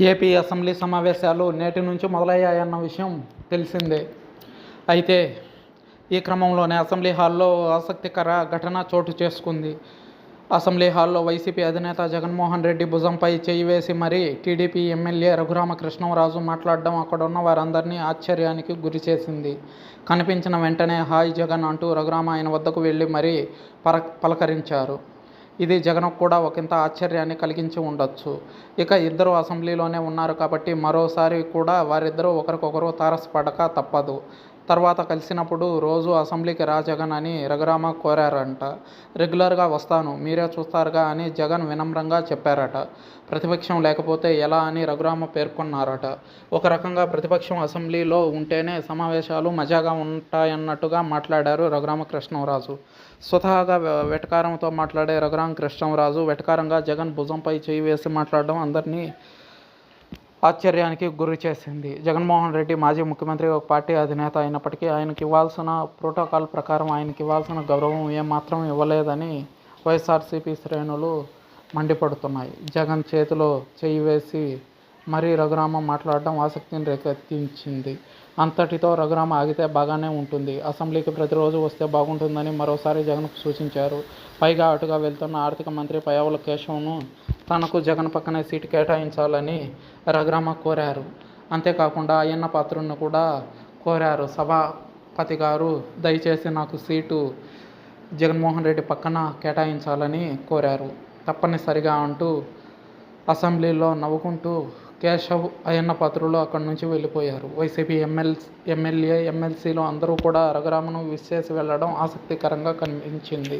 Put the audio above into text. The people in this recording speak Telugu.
ఏపీ అసెంబ్లీ సమావేశాలు నేటి నుంచి మొదలయ్యాయన్న విషయం తెలిసిందే. అయితే ఈ క్రమంలోనే అసెంబ్లీ హాల్లో ఆసక్తికర ఘటన చోటు చేసుకుంది. అసెంబ్లీ హాల్లో వైసీపీ అధినేత జగన్మోహన్ రెడ్డి భుజంపై చేయి వేసి మరీ టీడీపీ ఎమ్మెల్యే రఘురామకృష్ణంరాజు మాట్లాడడం అక్కడున్న వారందరినీ ఆశ్చర్యానికి గురిచేసింది. కనిపించిన వెంటనే హాయ్ జగన్ అంటూ రఘురామ ఆయన వద్దకు వెళ్ళి మరీ పలకరించారు. ఇది జగన్కు కూడా ఒకంత ఆశ్చర్యాన్ని కలిగించి ఉండొచ్చు. ఇక ఇద్దరు అసెంబ్లీలోనే ఉన్నారు కాబట్టి మరోసారి కూడా వారిద్దరూ ఒకరికొకరు తారసపడక తప్పదు. తర్వాత కలిసినప్పుడు రోజూ అసెంబ్లీకి రా జగన్ అని రఘురామ కోరారంట. రెగ్యులర్గా వస్తాను, మీరే చూస్తారుగా అని జగన్ వినమ్రంగా చెప్పారట. ప్రతిపక్షం లేకపోతే ఎలా అని రఘురామ పేర్కొన్నారట. ఒక రకంగా ప్రతిపక్షం అసెంబ్లీలో ఉంటేనే సమావేశాలు మజాగా ఉంటాయన్నట్టుగా మాట్లాడారు రఘురామకృష్ణంరాజు. స్వతహాగా వెటకారంతో మాట్లాడే రఘురామకృష్ణంరాజు వెటకారంగా జగన్ భుజంపై చేయి వేసి మాట్లాడడం అందరినీ ఆశ్చర్యానికి గురి చేసింది. జగన్మోహన్ రెడ్డి మాజీ ముఖ్యమంత్రి, ఒక పార్టీ అధినేత అయినప్పటికీ ఆయనకి ఇవ్వాల్సిన ప్రోటోకాల్ ప్రకారం ఆయనకి ఇవ్వాల్సిన గౌరవం ఏమాత్రం ఇవ్వలేదని వైఎస్ఆర్సీపీ శ్రేణులు మండిపడుతున్నాయి. జగన్ చేతిలో చేయి వేసి మరీ రఘురామ మాట్లాడడం ఆసక్తిని రేకెత్తించింది. అంతటితో రఘురామ ఆగితే బాగానే ఉంటుంది, అసెంబ్లీకి ప్రతిరోజు వస్తే బాగుంటుందని మరోసారి జగన్కు సూచించారు. పైగా అటుగా వెళ్తున్న ఆర్థిక మంత్రి పయ్యావుల కేశవ్ను తనకు జగన్ పక్కనే సీటు కేటాయించాలని రఘురామ కోరారు. అంతేకాకుండా అయ్యన్న పాత్రుడిని కూడా కోరారు. సభాపతి గారు దయచేసి నాకు సీటు జగన్మోహన్ రెడ్డి పక్కన కేటాయించాలని కోరారు తప్పనిసరిగా అంటూ అసెంబ్లీలో నవ్వుకుంటూ కేశవ్, అయ్యన్న పాత్రులు అక్కడి నుంచి వెళ్ళిపోయారు. వైసీపీ ఎమ్మెల్యే, ఎమ్మెల్సీలు అందరూ కూడా రఘురామను విసిరేసి వెళ్లడం ఆసక్తికరంగా కనిపించింది.